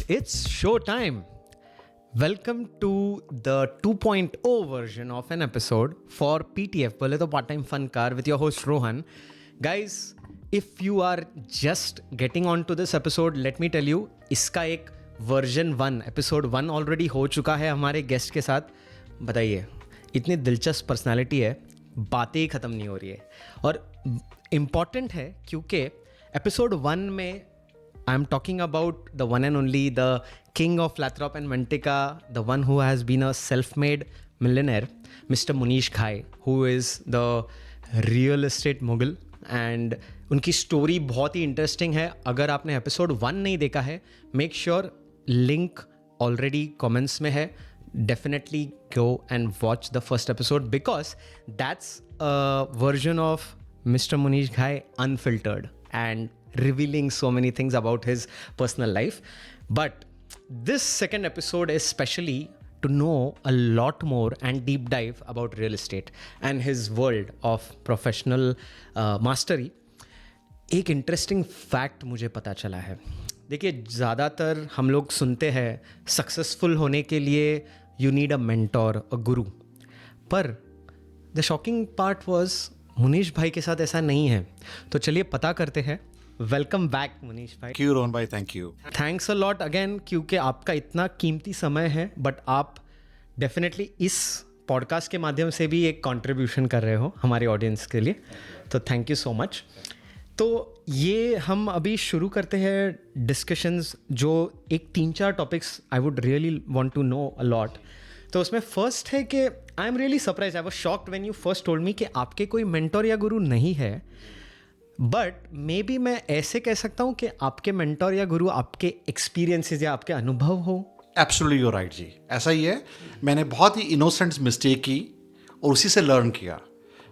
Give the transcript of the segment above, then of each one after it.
It's show time. Welcome to the 2.0 version of an episode for PTF, बोले तो part time fun car with your host Rohan. Guys, if you are just getting on to this episode, let me tell you, इसका एक version 1, episode 1 already हो चुका है हमारे guest के साथ. बताइए, इतनी दिलचस्प personality है, बातें ही ख़त्म नहीं हो रही है. और important है क्योंकि episode 1 में I'm talking about the one and only, the king of Lathrop and Mantika, the one who has been a self-made millionaire, Mr. Munish Ghai, who is the real estate mogul. And उनकी story बहुत ही interesting है. अगर आपने episode 1 नहीं देखा है, make sure link already comments में है. Definitely go and watch the first episode because that's a version of Mr. Munish Ghai unfiltered and revealing so many things about his personal life. But this second episode is specially to know a lot more and deep dive about real estate and his world of professional mastery. एक interesting fact मुझे पता चला है. देखिए, ज़्यादातर हम लोग सुनते हैं सक्सेसफुल होने के लिए यू नीड अ मेंटोर, अ गुरु. पर the shocking part was Munish भाई के साथ ऐसा नहीं है. तो चलिए पता करते हैं. वेलकम बैक मुनीश भाई. थैंक यू रोहन भाई, thank you. Thanks a lot again, क्योंकि आपका इतना कीमती समय है, बट आप डेफिनेटली इस पॉडकास्ट के माध्यम से भी एक कंट्रीब्यूशन कर रहे हो हमारे ऑडियंस के लिए. तो थैंक यू सो मच. तो ये हम अभी शुरू करते हैं डिस्कशंस, जो एक 3-4 topics I would really want to know a lot. तो उसमें फर्स्ट है कि I am really surprise, I was shocked when you first told me कि आपके कोई मेंटोर या गुरु नहीं है. बट मे बी मैं ऐसे कह सकता हूँ कि आपके मेंटोर या गुरु आपके एक्सपीरियंसेस या आपके अनुभव हो. एब्सोल्युटली यू राइट जी, ऐसा ही है. मैंने बहुत ही इनोसेंट मिस्टेक की और उसी से लर्न किया.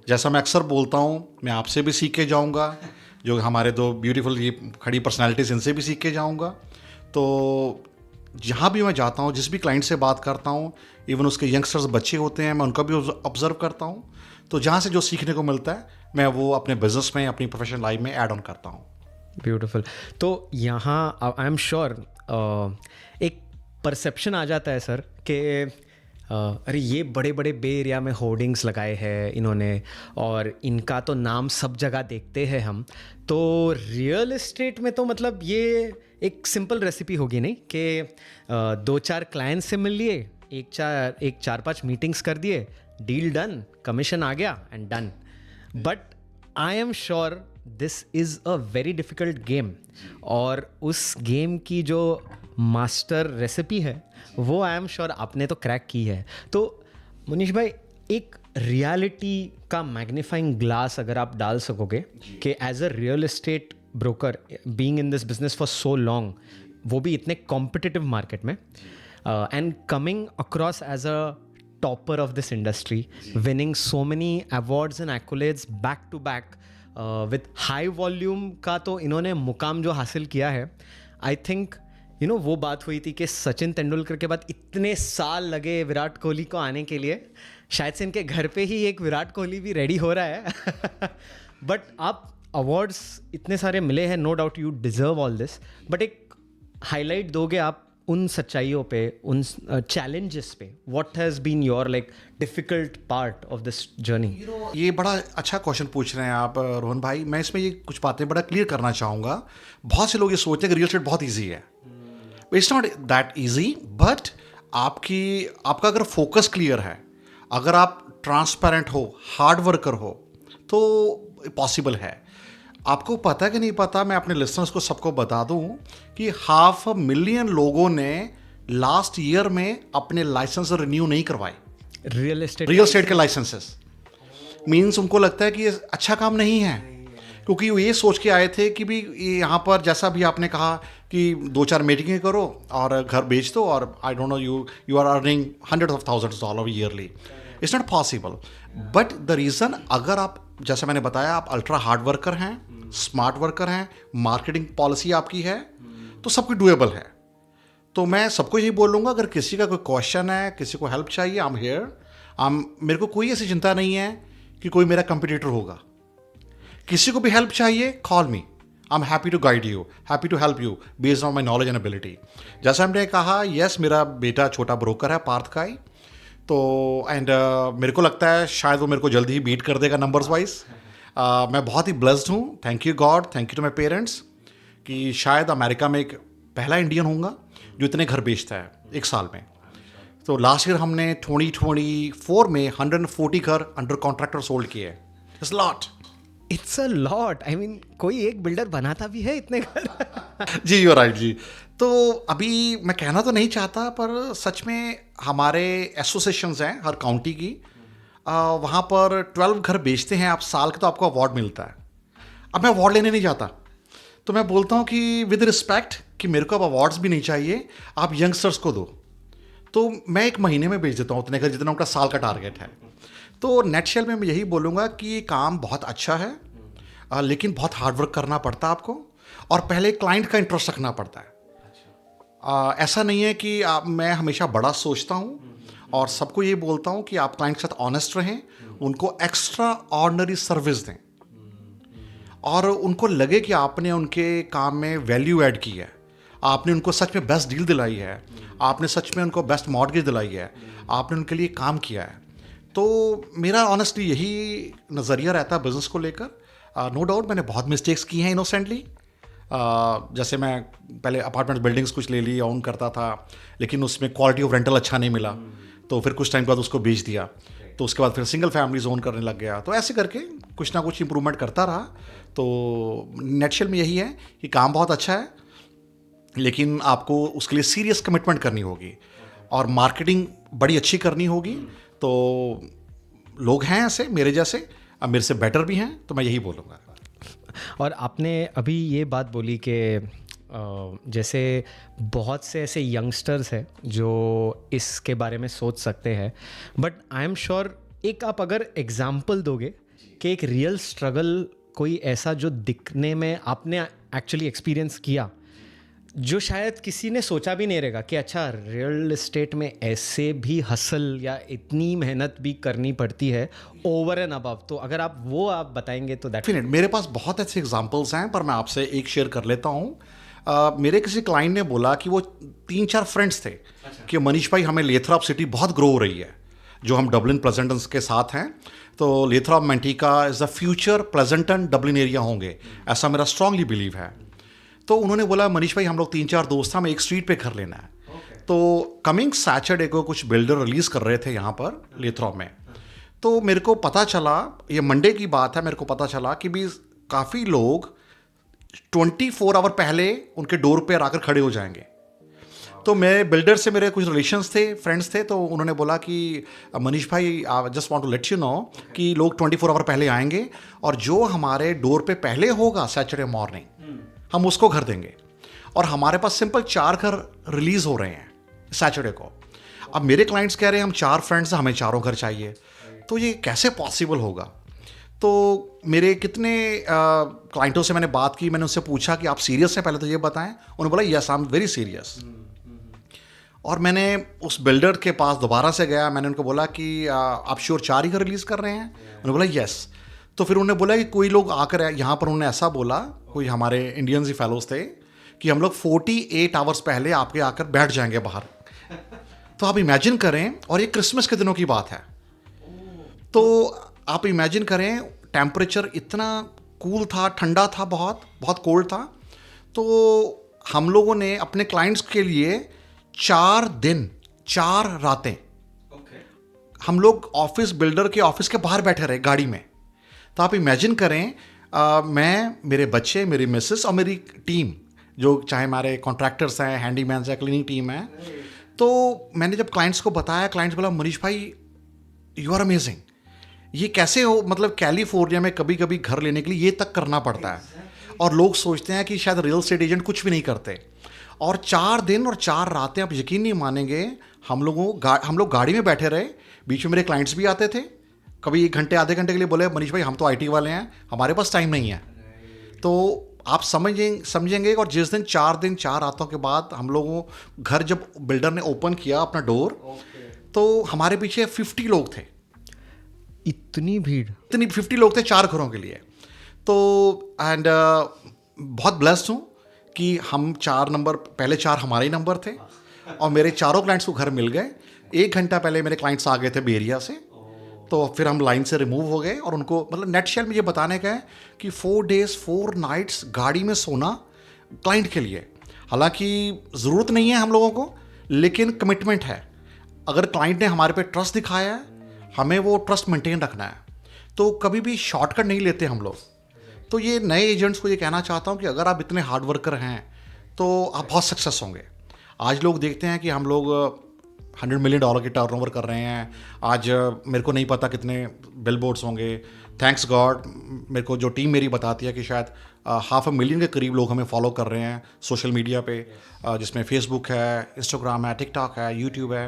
जैसा मैं अक्सर बोलता हूँ, मैं आपसे भी सीख के जाऊँगा, जो हमारे दो ब्यूटीफुल ये खड़ी पर्सनालिटीज़, इनसे भी सीख के जाऊँगा. तो जहाँ भी मैं जाता हूँ, जिस भी क्लाइंट से बात करता हूँ, इवन उसके यंगस्टर्स बच्चे होते हैं, मैं उनका भी ऑब्जर्व करता हूँ. तो जहाँ से जो सीखने को मिलता है, मैं वो अपने बिजनेस में, अपनी प्रोफेशनल लाइफ में ऐड ऑन करता हूँ. ब्यूटीफुल. तो यहाँ आई एम श्योर एक परसेप्शन आ जाता है सर कि अरे ये बड़े बड़े बे एरिया में होर्डिंग्स लगाए हैं इन्होंने, और इनका तो नाम सब जगह देखते हैं हम. तो रियल एस्टेट में तो मतलब ये एक सिंपल रेसिपी होगी नहीं कि 2-4 क्लाइंट्स से मिल लिए, एक 4-5 मीटिंग्स कर दिए, डील डन, कमीशन आ गया and done. But I am sure this is a very difficult game, और उस गेम की जो मास्टर रेसिपी है वो आई एम श्योर आपने तो क्रैक की है. तो मुनीश भाई, एक रियलिटी का मैग्नीफाइंग ग्लास अगर आप डाल सकोगे कि as a real estate broker, being in this business for so long, वो भी इतने कॉम्पिटिटिव मार्केट में, and coming across as a topper of this industry, winning so many awards and accolades back to back with high volume का तो इन्होंने मुकाम जो हासिल किया है, आई थिंक यू नो वो बात हुई थी कि सचिन तेंदुलकर के बाद इतने साल लगे विराट कोहली को आने के लिए. शायद से इनके घर पे ही एक विराट कोहली भी रेडी हो रहा है. बट आप अवार्ड्स इतने सारे मिले हैं, no doubt you deserve all this, but एक हाईलाइट दोगे आप उन सच्चाइयों पे, उन चैलेंजेस पे? What has been your like difficult part of this journey? ये बड़ा अच्छा क्वेश्चन पूछ रहे हैं आप रोहन भाई. मैं इसमें ये कुछ बातें बड़ा क्लियर करना चाहूँगा. बहुत से लोग ये सोचते हैं कि रियल एस्टेट बहुत ईजी है. It's not that easy, but आपका अगर फोकस क्लियर है, अगर आप ट्रांसपेरेंट हो, हार्ड वर्कर हो, तो पॉसिबल है. आपको पता कि नहीं पता, मैं अपने लिसनर्स को सबको बता दूं कि 500,000 लोगों ने लास्ट ईयर में अपने लाइसेंस रिन्यू नहीं करवाए. रियल एस्टेट के लाइसेंसेस मीन्स उनको लगता है कि ये अच्छा काम नहीं है, क्योंकि वो ये सोच के आए थे कि भी यहाँ पर जैसा भी आपने कहा कि 2-4 मीटिंगें करो और घर बेच दो, और I don't know you are earning $100,000 yearly. It's not possible. But the reason, अगर आप, जैसे मैंने बताया, आप अल्ट्रा हार्ड वर्कर हैं, स्मार्ट वर्कर हैं, मार्केटिंग पॉलिसी आपकी है, तो सब कुछ डूएबल है. तो मैं सबको यही बोलूँगा, अगर किसी का कोई क्वेश्चन है, किसी को हेल्प चाहिए, आई एम हियर. मेरे को कोई ऐसी चिंता नहीं है कि कोई मेरा कंपटीटर होगा. किसी को भी हेल्प चाहिए, call me. I am happy to guide you, happy to help you based on my knowledge and ability. जैसा हमने कहा, यस मेरा बेटा छोटा ब्रोकर है पार्थ का ही, तो एंड मेरे को लगता है शायद वो मेरे को जल्दी ही बीट कर देगा नंबर्स वाइज। मैं बहुत ही ब्लेस्ड हूँ, thank you God, thank you to my parents, कि शायद अमेरिका में एक पहला इंडियन होऊंगा जो इतने घर बेचता है एक साल में। तो लास्ट ईयर हमने 2024 में 140 घर अंडर कॉन्ट्रैक्टर सोल्ड किए। It's lot. It's a lot. I mean कोई एक बिल्डर बनाता भी है इतने घर? जी यू राइट जी। तो अभी मैं कहना तो नहीं चाहता, पर सच में हमारे एसोसिएशंस हैं हर काउंटी की, वहाँ पर 12 घर बेचते हैं आप साल के, तो आपको अवार्ड मिलता है। अब मैं अवार्ड लेने नहीं जाता, तो मैं बोलता हूँ कि विद रिस्पेक्ट कि मेरे को अब अवार्ड्स भी नहीं चाहिए, आप यंगस्टर्स को दो। तो मैं एक महीने में बेच देता हूँ उतने घर जितना उनका साल का टारगेट है। तो नेटशेल में मैं यही बोलूँगा कि ये काम बहुत अच्छा है, लेकिन बहुत हार्डवर्क करना पड़ता है आपको, और पहले क्लाइंट का इंटरेस्ट रखना पड़ता है। ऐसा नहीं है कि मैं हमेशा बड़ा सोचता हूँ और सबको ये बोलता हूँ कि आप क्लाइंट के साथ ऑनेस्ट रहें, उनको एक्स्ट्रा ऑर्डिनरी सर्विस दें और उनको लगे कि आपने उनके काम में वैल्यू ऐड की है, आपने उनको सच में बेस्ट डील दिलाई है, आपने सच में उनको बेस्ट मॉर्गेज दिलाई है, आपने उनके लिए काम किया है। तो मेरा ऑनेस्टली यही नज़रिया रहता है बिज़नेस को लेकर। नो डाउट मैंने बहुत मिस्टेक्स की हैं इनोसेंटली। जैसे मैं पहले अपार्टमेंट बिल्डिंग्स कुछ ले ली, ओन करता था, लेकिन उसमें क्वालिटी ऑफ रेंटल अच्छा नहीं मिला, तो फिर कुछ टाइम बाद उसको बेच दिया। तो उसके बाद फिर सिंगल फैमिलीज ओन करने लग गया। तो ऐसे करके कुछ ना कुछ इंप्रूवमेंट करता रहा। तो नेटशेल में यही है कि काम बहुत अच्छा है, लेकिन आपको उसके लिए सीरियस कमिटमेंट करनी होगी और मार्केटिंग बड़ी अच्छी करनी होगी। तो लोग हैं ऐसे मेरे जैसे, अब मेरे से बेटर भी हैं, तो मैं यही बोलूँगा। और आपने अभी ये बात बोली कि जैसे बहुत से ऐसे यंगस्टर्स हैं जो इसके बारे में सोच सकते हैं, बट आई एम श्योर एक आप अगर एग्जाम्पल दोगे कि एक रियल स्ट्रगल कोई ऐसा जो दिखने में आपने एक्चुअली एक्सपीरियंस किया, जो शायद किसी ने सोचा भी नहीं रहेगा कि अच्छा रियल एस्टेट में ऐसे भी हसल या इतनी मेहनत भी करनी पड़ती है ओवर एंड अबव, तो अगर आप वो आप बताएंगे तो दैट। मेरे पास बहुत ऐसे एग्जांपल्स हैं, पर मैं आपसे एक शेयर कर लेता हूँ। मेरे किसी क्लाइंट ने बोला कि वो 3-4 फ्रेंड्स थे कि मनीष भाई हमें लेथरॉप सिटी बहुत ग्रो हो रही है, जो हम डबलिन प्लेजेंटन के साथ हैं, तो Lathrop Manteca is the future Pleasanton Dublin area होंगे, ऐसा मेरा स्ट्रांगली बिलीव है। तो उन्होंने बोला मनीष भाई हम लोग 3-4 दोस्त हैं, हमें एक स्ट्रीट पे घर लेना है। तो कमिंग सैटरडे को कुछ बिल्डर रिलीज़ कर रहे थे यहाँ पर लेथरॉप में। तो मेरे को पता चला, ये मंडे की बात है, मेरे को पता चला कि भी काफ़ी लोग 24 आवर पहले उनके डोर पर आकर खड़े हो जाएंगे। तो मेरे बिल्डर से मेरे कुछ रिलेशंस थे, फ्रेंड्स थे, तो उन्होंने बोला कि मनीष भाई I just want to let you know कि लोग 24 आवर पहले आएंगे और जो हमारे डोर पे पहले होगा सैटरडे मॉर्निंग हम उसको घर देंगे। और हमारे पास सिंपल 4 घर रिलीज़ हो रहे हैं सैटरडे को। अब मेरे क्लाइंट्स कह रहे हैं हम 4 फ्रेंड्स हैं, हमें 4 घर चाहिए, तो ये कैसे पॉसिबल होगा। तो मेरे कितने क्लाइंटों से मैंने बात की, मैंने उनसे पूछा कि आप सीरियस हैं, पहले तो ये बताएं। उन्होंने बोला yes I am very serious. और मैंने उस बिल्डर के पास दोबारा से गया, मैंने उनको बोला कि आप श्योर 4 ही घर रिलीज़ कर रहे हैं? उन्होंने बोला यस। तो फिर उन्होंने बोला कि कोई लोग आकर यहाँ पर, उन्होंने ऐसा बोला, कोई हमारे इंडियंस ही फेलोज थे, कि हम लोग 48 आवर्स पहले आपके आकर बैठ जाएंगे बाहर। तो आप इमेजिन करें, और ये क्रिसमस के दिनों की बात है, तो आप इमेजिन करें टेम्परेचर इतना कूल था, ठंडा था, बहुत बहुत कोल्ड था। तो हम लोगों ने अपने क्लाइंट्स के लिए 4 दिन 4 रातें हम लोग ऑफिस, बिल्डर के ऑफिस के बाहर बैठे रहे गाड़ी में। तो आप इमेजिन करें, मैं, मेरे बच्चे, मेरी मिसेस और मेरी टीम, जो चाहे हमारे कॉन्ट्रैक्टर्स हैं, हैंडीमैन्स हैं, क्लीनिंग टीम है। तो मैंने जब क्लाइंट्स को बताया, क्लाइंट्स बोला मनीष भाई यू आर अमेजिंग, ये कैसे हो, मतलब कैलिफोर्निया में कभी कभी घर लेने के लिए ये तक करना पड़ता है। और लोग सोचते हैं कि शायद रियल एस्टेट एजेंट कुछ भी नहीं करते। और 4 दिन और 4 रातें, आप यकीन नहीं मानेंगे, हम लोग गाड़ी में बैठे रहे, बीच में मेरे क्लाइंट्स भी आते थे, कभी 1 घंटे आधे घंटे के लिए बोले मनीष भाई हम तो आईटी वाले हैं, हमारे पास टाइम नहीं है। तो आप समझेंगे। और जिस दिन 4 दिन 4 रातों के बाद हम लोगों घर जब बिल्डर ने ओपन किया अपना डोर, तो हमारे पीछे 50 लोग थे। इतनी भीड़? 50 लोग थे 4 घरों के लिए। तो एंड बहुत ब्लेस्ड हूँ कि हम 4 नंबर, पहले 4 हमारे ही नंबर थे और मेरे चारों क्लाइंट्स को घर मिल गए। 1 घंटा पहले मेरे क्लाइंट्स आ गए थे बेरिया से, तो फिर हम लाइन से रिमूव हो गए और उनको मतलब नेट शेल में ये बताने का है कि 4 डेज 4 नाइट्स गाड़ी में सोना क्लाइंट के लिए, हालांकि ज़रूरत नहीं है हम लोगों को, लेकिन कमिटमेंट है। अगर क्लाइंट ने हमारे पे ट्रस्ट दिखाया है, हमें वो ट्रस्ट मेंटेन रखना है, तो कभी भी शॉर्टकट नहीं लेते हम लोग। तो ये नए एजेंट्स को ये कहना चाहता हूँ कि अगर आप इतने हार्ड वर्कर हैं तो आप बहुत सक्सेस होंगे। आज लोग देखते हैं कि हम लोग $100 मिलियन की टर्नओवर कर रहे हैं। आज मेरे को नहीं पता कितने बिल बोर्ड्स होंगे। थैंक्स गॉड मेरे को जो टीम मेरी बताती है कि शायद 500,000 के करीब लोग हमें फॉलो कर रहे हैं सोशल मीडिया पे, जिसमें फेसबुक है, इंस्टाग्राम है, टिकटॉक है, यूट्यूब है।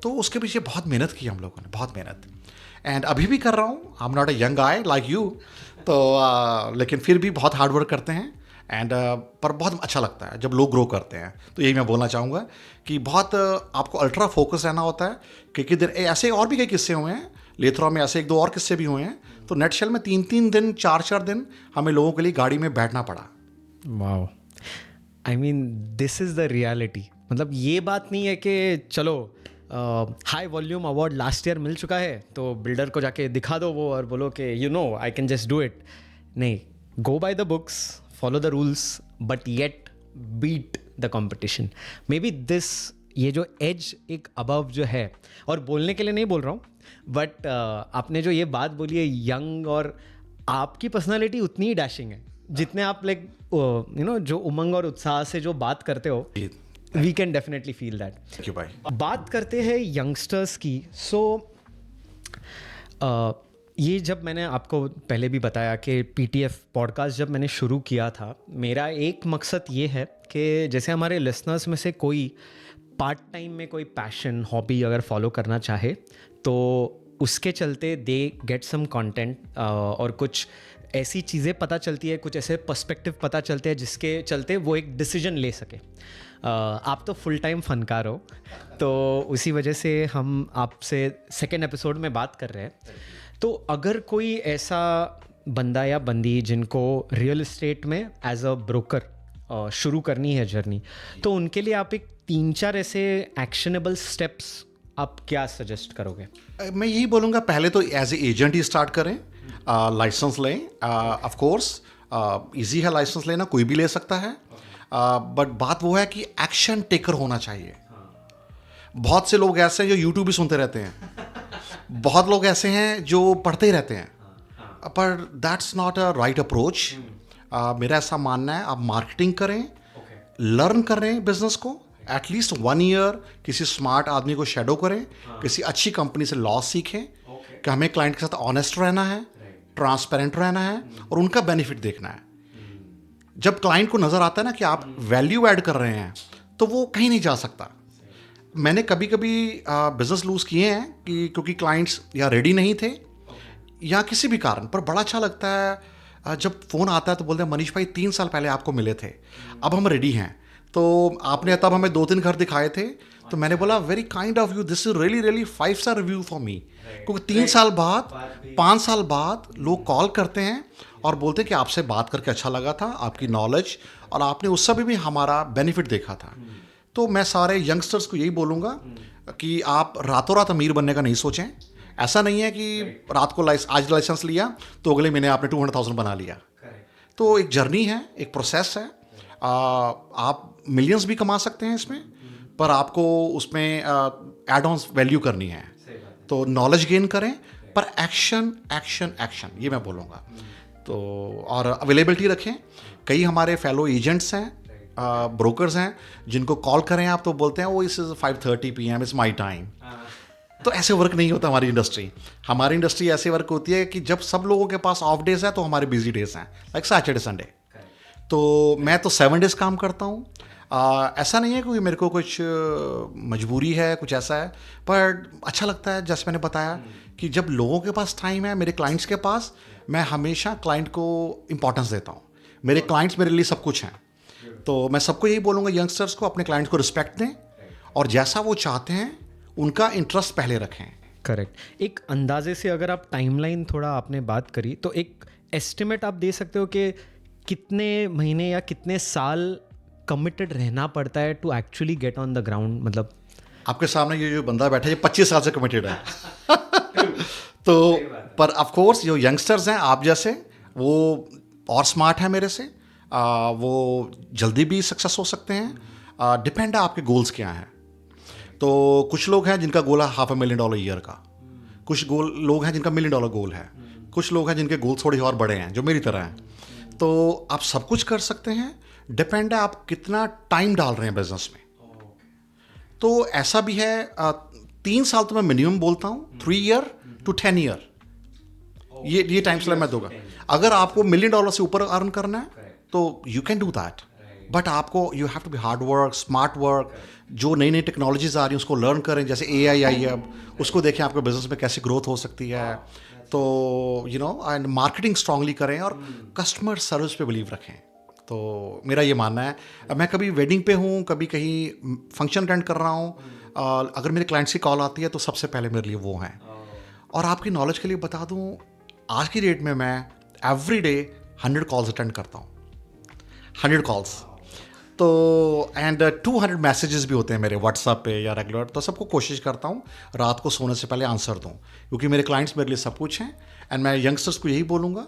तो उसके पीछे बहुत मेहनत की हम लोगों ने, बहुत मेहनत, एंड अभी भी कर रहा हूँ। I am not a young guy like you, तो लेकिन फिर भी बहुत हार्ड वर्क करते हैं एंड पर बहुत अच्छा लगता है जब लोग ग्रो करते हैं। तो यही मैं बोलना चाहूँगा कि बहुत आपको अल्ट्रा फोकस रहना होता है, क्योंकि दिन ऐसे और भी कई किस्से हुए हैं, लेथरा में ऐसे 1-2 और किस्से भी हुए हैं। तो नेट शेल में 3-3 दिन 4-4 दिन हमें लोगों के लिए गाड़ी में बैठना पड़ा। Wow, I mean this is the reality. मतलब ये बात नहीं है कि चलो high volume award last year मिल चुका है तो बिल्डर को जाके दिखा दो वो और बोलो कि you know I can just do it. नहीं, go by the books, follow the rules, but yet beat the competition. Maybe this, ये जो एज एक अबव जो है, और बोलने के लिए नहीं बोल रहा हूँ, बट आपने जो ये बात बोली है यंग, और आपकी पर्सनालिटी उतनी ही डैशिंग है जितने आप लाइक यू नो जो उमंग और उत्साह से जो बात करते हो, we can definitely feel that. Thank you भाई। बात करते हैं यंगस्टर्स की। सो ये जब मैंने आपको पहले भी बताया कि PTF पॉडकास्ट जब मैंने शुरू किया था, मेरा एक मकसद ये है कि जैसे हमारे लिसनर्स में से कोई पार्ट टाइम में कोई पैशन, हॉबी अगर फॉलो करना चाहे तो उसके चलते दे गेट सम कंटेंट, और कुछ ऐसी चीज़ें पता चलती है, कुछ ऐसे पर्सपेक्टिव पता चलते हैं जिसके चलते वो एक डिसीजन ले सके। आप तो फुल टाइम फनकार हो, तो उसी वजह से हम आपसे सेकेंड एपिसोड में बात कर रहे हैं। तो अगर कोई ऐसा बंदा या बंदी जिनको रियल एस्टेट में एज अ ब्रोकर शुरू करनी है जर्नी, तो उनके लिए आप एक 3-4 ऐसे एक्शनेबल स्टेप्स आप क्या सजेस्ट करोगे? मैं यही बोलूँगा, पहले तो एज ए एजेंट ही स्टार्ट करें, लाइसेंस लें। ऑफ कोर्स इजी है लाइसेंस लेना, कोई भी ले सकता है, बट बात वो है कि एक्शन टेकर होना चाहिए। बहुत से लोग ऐसे हैं जो यूट्यूब भी सुनते रहते हैं, बहुत लोग ऐसे हैं जो पढ़ते ही रहते हैं, पर that's not a right approach. मेरा ऐसा मानना है, आप मार्केटिंग करें, लर्न करें बिजनेस को, एटलीस्ट 1 ईयर किसी स्मार्ट आदमी को शेडो करें, किसी अच्छी कंपनी से लॉ सीखें कि हमें क्लाइंट के साथ ऑनेस्ट रहना है, ट्रांसपेरेंट रहना है और उनका बेनिफिट देखना है। जब क्लाइंट को नज़र आता है ना कि आप वैल्यू ऐड कर रहे हैं, तो वो कहीं नहीं जा सकता। मैंने कभी कभी बिजनेस लूज़ किए हैं कि क्योंकि क्लाइंट्स या रेडी नहीं थे या किसी भी कारण, पर बड़ा अच्छा लगता है जब फ़ोन आता है तो बोलते हैं मनीष भाई 3 साल पहले आपको मिले थे, अब हम रेडी हैं। तो आपने तब हमें 2-3 घर दिखाए थे, तो मैंने बोला very kind of you, this is really 5 star review for me. क्योंकि 3 साल बाद, 5 साल बाद लोग कॉल करते हैं और बोलते हैं कि आपसे बात करके अच्छा लगा था, आपकी नॉलेज और आपने उस समय भी हमारा बेनिफिट देखा था। तो मैं सारे यंगस्टर्स को यही बोलूँगा कि आप रातों रात अमीर बनने का नहीं सोचें। ऐसा नहीं है कि रात को आज लाइसेंस लिया तो अगले महीने आपने 200,000 बना लिया। तो एक जर्नी है, एक प्रोसेस है। आप मिलियंस भी कमा सकते हैं इसमें, पर आपको उसमें एड ऑन वैल्यू करनी है। तो नॉलेज गेन करें, पर एक्शन एक्शन एक्शन, ये मैं बोलूँगा। तो और अवेलेबिलिटी रखें। कई हमारे फेलो एजेंट्स हैं, ब्रोकर्स हैं, जिनको कॉल करें आप तो बोलते हैं वो इस 5:30 PM इज़ माई टाइम। तो ऐसे वर्क नहीं होता हमारी इंडस्ट्री। हमारी इंडस्ट्री ऐसे वर्क होती है कि जब सब लोगों के पास ऑफ डेज है तो हमारे बिजी डेज हैं, लाइक सैटरडे संडे। तो मैं तो 7 डेज काम करता हूँ। ऐसा नहीं है क्योंकि मेरे को कुछ मजबूरी है, कुछ ऐसा है, पर अच्छा लगता है। जैसे मैंने बताया कि जब लोगों के पास टाइम है, मेरे क्लाइंट्स के पास, मैं हमेशा क्लाइंट को इम्पोर्टेंस देता हूँ। मेरे क्लाइंट्स मेरे लिए सब कुछ हैं। तो मैं सबको यही बोलूँगा, यंगस्टर्स को अपने क्लाइंट्स को रिस्पेक्ट दें और जैसा वो चाहते हैं उनका इंटरेस्ट पहले रखें। करेक्ट। एक अंदाजे से अगर आप टाइमलाइन थोड़ा आपने बात करी, तो एक एस्टिमेट आप दे सकते हो कि कितने महीने या कितने साल कमिटेड रहना पड़ता है to actually get on the ground? मतलब आपके सामने ये जो बंदा बैठा है ये 25 साल से कमिटेड है। तो पर ऑफ कोर्स जो यंगस्टर्स हैं आप जैसे, वो और स्मार्ट है मेरे से, वो जल्दी भी सक्सेस हो सकते हैं। डिपेंड है आपके गोल्स क्या हैं। तो कुछ लोग हैं जिनका गोल है $500,000 ईयर का, कुछ लोग हैं जिनका $1 मिलियन गोल है, कुछ लोग हैं जिनके गोल थोड़े और बड़े हैं जो मेरी तरह हैं। तो आप सब कुछ कर सकते हैं, डिपेंड है आप कितना टाइम डाल रहे हैं बिजनेस में। तो ऐसा भी है, 3 साल तो मैं मिनिमम बोलता हूँ, 3 ईयर to 10 ईयर, ये टाइम स्लैब मैं दूंगा। अगर आपको $1 मिलियन से ऊपर अर्न करना है तो you can do that, but आपको you have to be hard work, smart work. जो नई नई टेक्नोलॉजीज आ रही हैं उसको लर्न करें, जैसे AI आई है अब, उसको देखें आपके बिजनेस में कैसे ग्रोथ हो सकती है। तो you know and marketing strongly करें और कस्टमर सर्विस पे बिलीव रखें। तो मेरा ये मानना है। अब मैं कभी वेडिंग पे हूँ, कभी कहीं फंक्शन अटेंड कर रहा हूँ, अगर मेरे क्लाइंट्स की कॉल आती है तो सबसे पहले मेरे लिए वो हैं। और आपकी नॉलेज के लिए बता दूँ, आज की डेट में मैं एवरी डे 100 कॉल्स अटेंड करता हूँ, 100 कॉल्स। तो एंड 200 मैसेजेस भी होते हैं मेरे व्हाट्सएप पे या रेगुलर। तो सबको कोशिश करता हूँ रात को सोने से पहले आंसर दूँ, क्योंकि मेरे क्लाइंट्स मेरे लिए सब कुछ हैं। एंड मैं यंगस्टर्स को यही बोलूँगा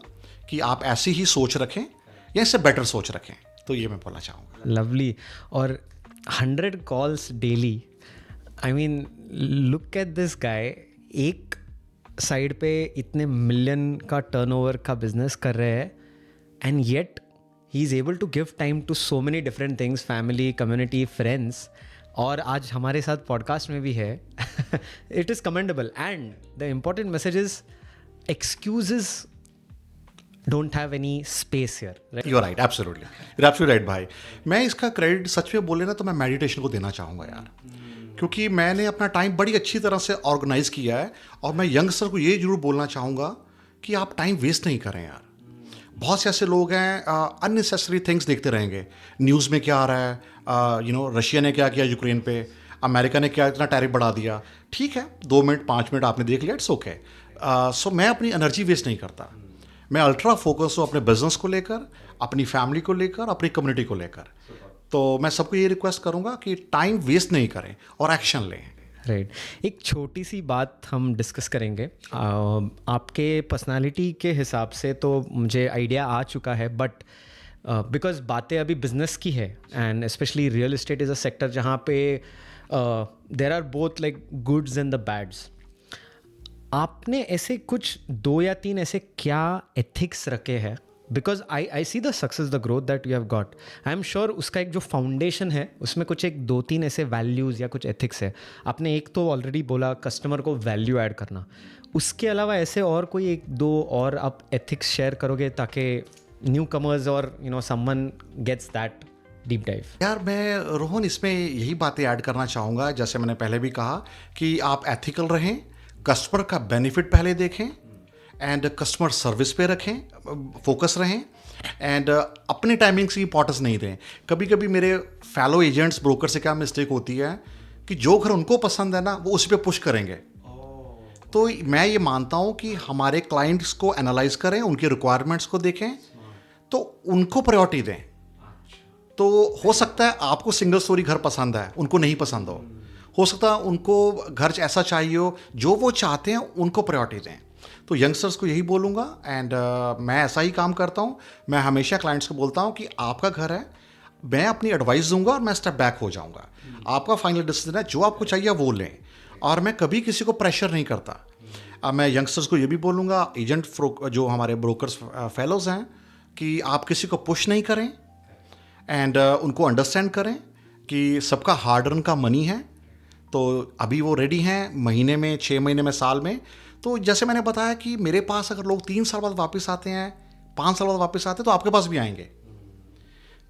कि आप ऐसी ही सोच रखें या इससे बेटर सोच रखें। तो ये मैं बोलना चाहूँगा। लवली। और 100 calls daily, I mean look at this guy, एक साइड पे इतने मिलियन का टर्नओवर का बिजनेस कर रहे हैं, and yet he is able to give time to so many different things, family, community, friends, और आज हमारे साथ पॉडकास्ट में भी है। It is commendable. And the important message is excuses don't have any space here, right? You're right, absolutely. You're absolutely right भाई। मैं इसका क्रेडिट सच में बोले ना तो मैं मेडिटेशन को देना चाहूँगा यार, क्योंकि मैंने अपना टाइम बड़ी अच्छी तरह से ऑर्गेनाइज किया है। और मैं यंगस्टर को ये जरूर बोलना चाहूँगा कि आप टाइम वेस्ट नहीं करें यार। बहुत से ऐसे लोग हैं अननेसेसरी थिंग्स देखते रहेंगे, न्यूज़ में क्या आ रहा है, यू नो रशिया ने क्या किया यूक्रेन पे, अमेरिका ने क्या इतना टैरिफ बढ़ा दिया। ठीक है, 2 मिनट 5 मिनट आपने देख लिया, इट्स ओके। सो मैं अपनी एनर्जी वेस्ट नहीं करता। मैं अल्ट्रा फोकस हूँ अपने बिजनेस को लेकर, अपनी फैमिली को लेकर, अपनी कम्युनिटी को लेकर। तो मैं सबको ये रिक्वेस्ट करूँगा कि टाइम वेस्ट नहीं करें और एक्शन लें। राइट। एक छोटी सी बात हम डिस्कस करेंगे। आपके पर्सनालिटी के हिसाब से तो मुझे आइडिया आ चुका है, बट बिकॉज बातें अभी बिजनेस की है, and specially real estate is a sector जहाँ पे there are both like goods and the bads. आपने ऐसे कुछ 2 या 3 ऐसे क्या एथिक्स रखे हैं? Because I see the success, the growth that you have got, I am sure उसका एक जो फाउंडेशन है उसमें कुछ एक 2-3 ऐसे वैल्यूज़ या कुछ एथिक्स है। आपने एक तो ऑलरेडी बोला कस्टमर को वैल्यू ऐड करना, उसके अलावा ऐसे और कोई 1-2 और आप एथिक्स शेयर करोगे ताकि न्यू कमर्स और you know someone gets that deep dive? यार मैं रोहन इसमें यही बातें ऐड करना चाहूँगा, जैसे मैंने पहले भी कहा कि आप एथिकल रहें, कस्टमर का बेनिफिट पहले देखें, एंड कस्टमर सर्विस पे रखें, फोकस रहें, एंड अपने टाइमिंग्स की इंपॉर्टेंस नहीं दें। कभी कभी मेरे फैलो एजेंट्स ब्रोकर से क्या मिस्टेक होती है कि जो घर उनको पसंद है ना वो उस पर पुश करेंगे। तो मैं ये मानता हूँ कि हमारे क्लाइंट्स को एनालाइज करें, उनकी रिक्वायरमेंट्स को देखें, तो उनको प्रायोरिटी दें। तो हो सकता है आपको सिंगल स्टोरी घर पसंद है, उनको नहीं पसंद हो सकता है उनको घर ऐसा चाहिए हो, जो वो चाहते हैं उनको प्रायोरिटी दें। तो यंगस्टर्स को यही बोलूँगा, एंड मैं ऐसा ही काम करता हूँ। मैं हमेशा क्लाइंट्स को बोलता हूँ कि आपका घर है, मैं अपनी एडवाइस दूंगा और मैं स्टेप बैक हो जाऊँगा। आपका फाइनल डिसीजन है, जो आपको चाहिए वो लें, और मैं कभी किसी को प्रेशर नहीं करता। मैं यंगस्टर्स को ये भी बोलूँगा, एजेंट जो हमारे ब्रोकर्स फेलोज़ हैं, कि आप किसी को पुश नहीं करें, एंड उनको अंडरस्टैंड करें कि सबका हार्ड अर्न का मनी है। तो अभी वो रेडी हैं, महीने में, 6 महीने में, साल में। तो जैसे मैंने बताया कि मेरे पास अगर लोग 3 साल बाद वापस आते हैं, 5 साल बाद वापस आते हैं, तो आपके पास भी आएंगे।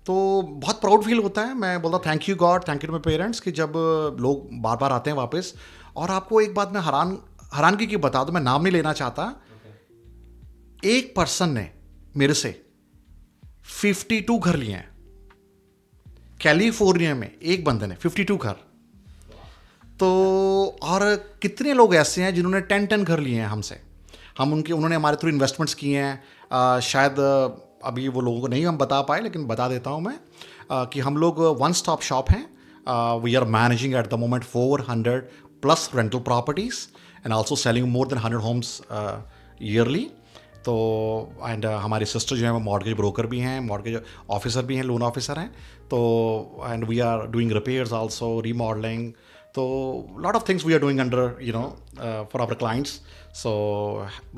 तो बहुत प्राउड फील होता है। मैं बोलता thank you God, thank you to my parents, कि जब लोग बार बार आते हैं वापस। और आपको एक बात मैं हैरानगी की बता दूं, मैं नाम नहीं लेना चाहता। एक पर्सन ने मेरे से 52 घर लिए हैं कैलिफोर्निया में, एक बंदे ने 52 घर। तो और कितने लोग ऐसे हैं जिन्होंने 10 घर लिए हैं हमसे, उन्होंने हमारे थ्रू इन्वेस्टमेंट्स किए हैं। शायद अभी वो लोगों को नहीं हम बता पाए, लेकिन बता देता हूँ मैं कि हम लोग वन स्टॉप शॉप हैं. We are managing at the moment 400 plus rental properties and also selling more than 100 homes yearly. तो एंड हमारे सिस्टर जो है वो मॉर्गेज ब्रोकर भी हैं, मॉर्गेज ऑफिसर भी हैं, लोन ऑफिसर हैं. तो and we are doing repairs also, remodelling. तो lot of things we are doing under for our clients. So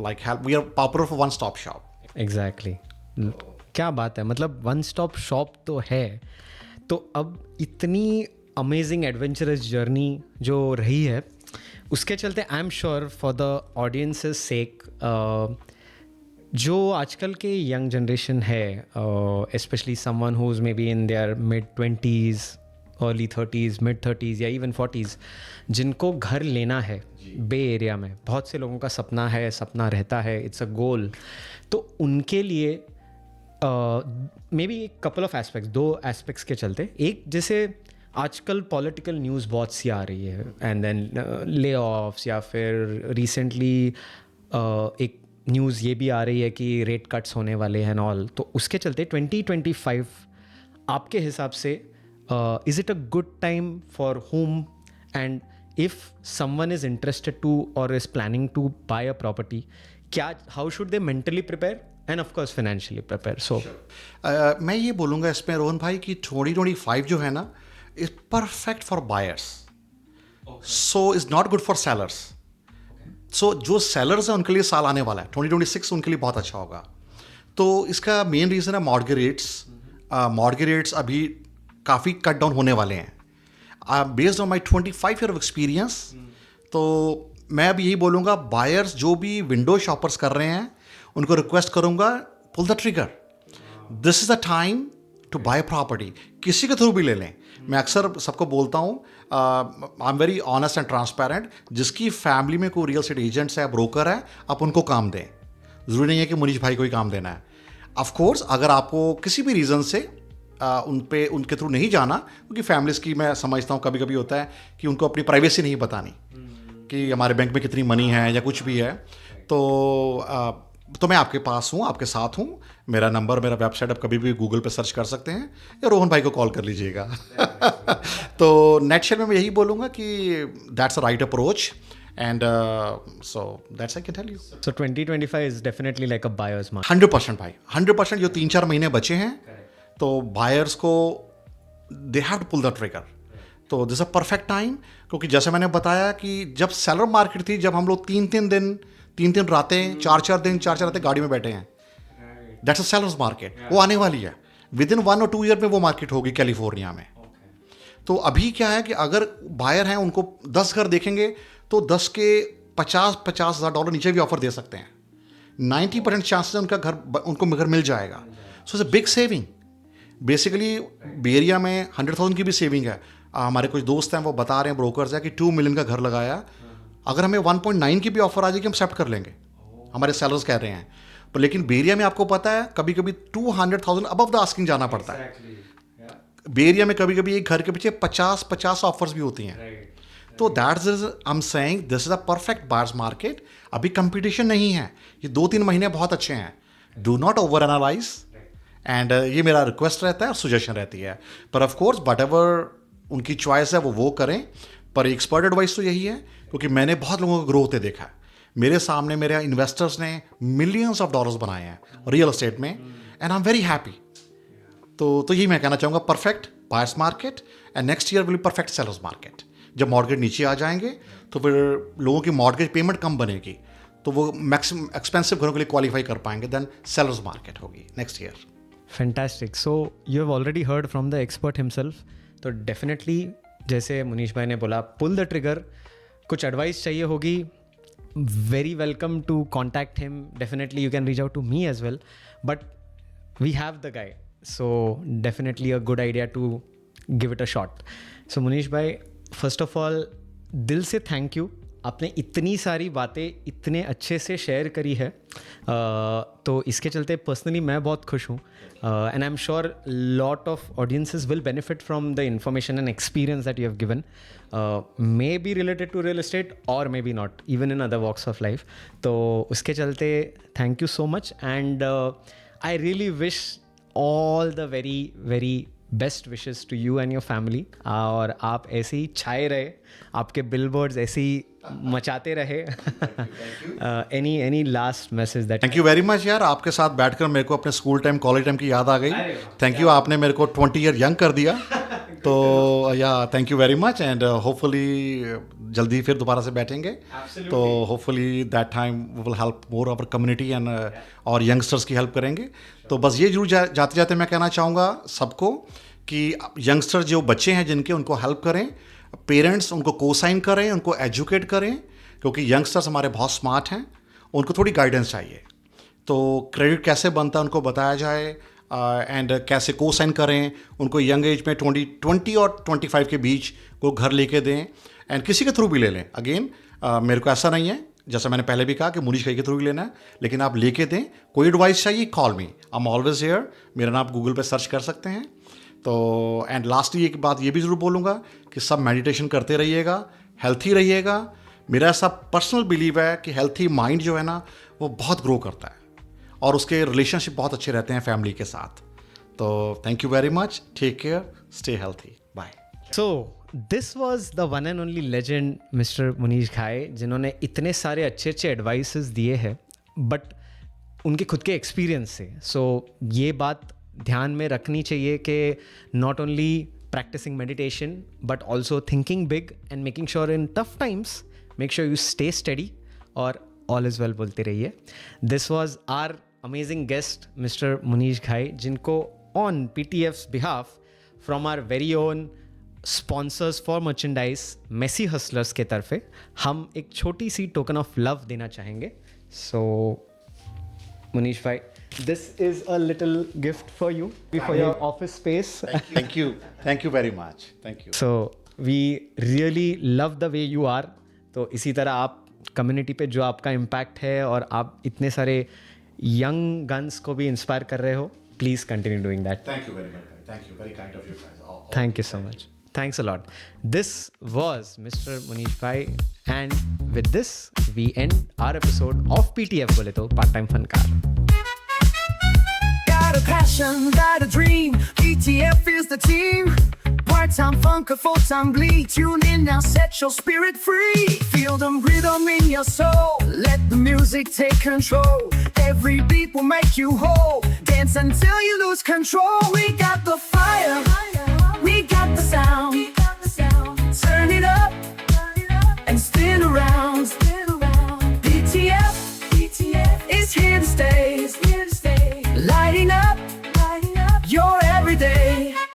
like help, we are popular for one stop shop. Exactly क्या बात है, मतलब one stop shop तो है. तो अब इतनी अमेजिंग एडवेंचरस जर्नी जो रही है, उसके चलते I am sure for the audiences sake, जो आजकल के यंग जनरेशन है, specially someone who is maybe in their mid 20s, early 30s, mid 30s या इवन 40s, जिनको घर लेना है बे एरिया में, बहुत से लोगों का सपना है, सपना रहता है, इट्स अ गोल. तो उनके लिए मे बी एक कपल ऑफ एस्पेक्ट्स, 2 एस्पेक्ट्स के चलते, एक जैसे आजकल पॉलिटिकल न्यूज़ बहुत सी आ रही है, एंड देन ले ऑफ्स, या फिर रिसेंटली एक न्यूज़ ये भी आ रही है कि रेट कट्स होने वाले हैं ऑल. तो उसके चलते 2025 आपके हिसाब से is it a good time for home, and if someone is interested to और is planning to buy a property, क्या how should they mentally prepare and of course financially prepare? So मैं ये बोलूँगा इसमें रोहन भाई कि 2025 जो है ना, is perfect for buyers, so is not good for sellers. So जो सेलर्स हैं उनके लिए साल आने वाला है 2026, उनके लिए बहुत अच्छा होगा. तो इसका मेन रीज़न है मॉर्गेज रेट्स. मॉर्गेज रेट्स अभी काफ़ी कट डाउन होने वाले हैं. Based on my 25 year of experience, तो मैं अब यही बोलूँगा, बायर्स जो भी विंडो शॉपर्स कर रहे हैं उनको रिक्वेस्ट करूँगा, pull the trigger. This is the time to buy property. किसी के थ्रू भी ले लें. मैं अक्सर सबको बोलता हूँ, I am very honest and transparent. जिसकी फैमिली में कोई रियल एस्टेट एजेंट्स है, ब्रोकर है, आप उनको काम दें. ज़रूरी नहीं है कि मुनीश भाई को ही काम देना है. ऑफ कोर्स अगर आपको किसी भी रीज़न से उनके थ्रू नहीं जाना, क्योंकि फैमिलीज़ की मैं समझता हूँ कभी कभी होता है कि उनको अपनी प्राइवेसी नहीं बतानी कि हमारे बैंक में कितनी मनी है या कुछ भी है. तो मैं आपके पास हूँ, आपके साथ हूँ. मेरा नंबर, मेरा वेबसाइट आप कभी भी गूगल पे सर्च कर सकते हैं, या रोहन भाई को कॉल कर लीजिएगा. तो नेटशेल में मैं यही बोलूँगा कि that's a right approach, and so that's I can tell you. So 2025 is definitely like a buyer's market. 100% भाई, 100%. जो 3-4 महीने बचे हैं, तो बायर्स को they have to pull the trigger. तो दिस अ परफेक्ट टाइम, क्योंकि जैसे मैंने बताया कि जब सेलर मार्केट थी, जब हम लोग 3-3 दिन, 3-3 रातें, 4-4 दिन, 4-4 रातें गाड़ी में बैठे हैं, दैट्स अ सेलर्स मार्केट. वो आने वाली है. विद इन 1 or 2 ईयर में वो मार्केट होगी कैलिफोर्निया में. तो अभी क्या है कि अगर बायर हैं, उनको 10 घर देखेंगे तो 10 के $50,000 नीचे भी ऑफर दे सकते हैं. 90% चांसेस उनको घर मिल जाएगा. So it's a big saving. Basically Bay Area में 100,000 की भी सेविंग है. हमारे कुछ दोस्त हैं, वो बता रहे हैं, ब्रोकर्स हैं, कि 2 मिलियन का घर लगाया, अगर हमें 1.9 की भी ऑफर आ जाएगी हम एक्सेप्ट कर लेंगे. हमारे सेलर्स कह रहे हैं. पर लेकिन बेरिया में आपको पता है कभी कभी 200,000 अबव द आस्किंग जाना पड़ता है. बेरिया में कभी कभी एक घर के पीछे 50 ऑफर्स भी होती हैं. तो that's I am saying this is a perfect buyers market. अभी कंपटीशन नहीं है. ये 2-3 महीने बहुत अच्छे हैं. Do not over analyse, and ये मेरा रिक्वेस्ट रहता है और सजेशन रहती है. पर ऑफ कोर्स वट एवर उनकी चॉइस है वो करें. पर एक्सपर्ट एडवाइस तो यही है, क्योंकि मैंने बहुत लोगों को ग्रो होते देखा है. मेरे सामने मेरे इन्वेस्टर्स ने मिलियंस ऑफ डॉलर्स बनाए हैं रियल एस्टेट में, and I am very happy. तो यही मैं कहना चाहूँगा, perfect buyers market, and next year will be perfect sellers market. जब मॉर्गेज नीचे आ जाएंगे तो फिर लोगों की मॉर्गेज पेमेंट कम बनेगी, तो वो मैक्सिमम एक्सपेंसिव घरों के लिए क्वालिफाई कर पाएंगे. देन सेलर्स मार्केट होगी next year. Fantastic. So you have already heard from the expert himself. तो डेफिनेटली जैसे मुनीश भाई ने बोला, पुल द ट्रिगर. कुछ एडवाइस चाहिए होगी, very welcome to contact him. Definitely you can reach out to me as well, but we have the guy, so definitely a good idea to give it a shot. So Munish bhai, first of all दिल से thank you. आपने इतनी सारी बातें इतने अच्छे से share करी है, तो इसके चलते पर्सनली मैं बहुत खुश हूँ, and I am sure lot of audiences will benefit from the information and experience that you have given, may be related to real estate और may be not, even in other walks of life. तो उसके चलते thank you so much. And I really wish all the very, very best wishes to you and your family. और आप ऐसे ही छाए रहे, आपके billboards ऐसे ही मचाते रहे. Any last message that? Thank you very much यार, आपके साथ बैठकर मेरे को अपने स्कूल टाइम कॉलेज टाइम की याद आ गई. थैंक यू, आपने मेरे को 20 ईयर यंग कर दिया. तो या thank you very much and hopefully जल्दी फिर दोबारा से बैठेंगे. तो hopefully that time we will help more our community and और यंगस्टर्स की हेल्प करेंगे. तो बस ये जरूर जाते जाते मैं कहना चाहूँगा सबको कि यंगस्टर जो बच्चे हैं जिनके, उनको हेल्प करें. पेरेंट्स उनको को साइन करें, उनको एजुकेट करें, क्योंकि यंगस्टर्स हमारे बहुत स्मार्ट हैं, उनको थोड़ी गाइडेंस चाहिए. तो क्रेडिट कैसे बनता है उनको बताया जाए एंड कैसे को साइन करें. उनको यंग एज में 20 और 25 के बीच को घर लेके दें एंड किसी के थ्रू भी ले लें. अगेन मेरे को ऐसा नहीं है, जैसा मैंने पहले भी कहा कि मुनीश भाई के थ्रू ही लेना है, लेकिन आप लेके दें. कोई एडवाइस चाहिए, call me, I am always here. मेरा नाम आप गूगल पे सर्च कर सकते हैं. तो एंड लास्टली एक बात ये भी ज़रूर बोलूँगा कि सब मेडिटेशन करते रहिएगा, हेल्थी रहिएगा. मेरा ऐसा पर्सनल बिलीव है कि हेल्थी माइंड जो है ना वो बहुत ग्रो करता है और उसके रिलेशनशिप बहुत अच्छे रहते हैं फैमिली के साथ. तो thank you very much, take care, stay healthy, bye. So this was the one and only legend Mr. Munish Ghai, जिन्होंने इतने सारे अच्छे अच्छे एडवाइसेस दिए हैं बट उनके खुद के एक्सपीरियंस से. सो ये बात ध्यान में रखनी चाहिए कि not only practising meditation but also thinking big and making sure in tough times make sure you stay steady और ऑल इज़ वेल बोलते रहिए. This was our amazing guest mister Munish Ghai, जिनको on PTF's behalf from our very own sponsors for merchandise Messy Hustlers के तरफे हम एक छोटी सी token of love देना चाहेंगे. सो मुनीश भाई, this is a little gift for you for your office space. Thank you very much. Thank you. So we really love the way you are. तो इसी तरह आप कम्युनिटी पे जो आपका इम्पैक्ट है और आप इतने सारे यंग गन्स को भी इंस्पायर कर रहे हो, please continue doing that. Thank you very much. Thank you. Very kind of you guys. Thank you so much. Thanks a lot. This was Mr. Munish Bhai, and with this we end our episode of PTF बोले तो part time फनकार. Got a passion, got a dream. PTF is the team. Part-time funker, full-time bleed. Tune in now, set your spirit free. Feel the rhythm in your soul. Let the music take control. Every beat will make you whole. Dance until you lose control. We got the fire. We got the sound.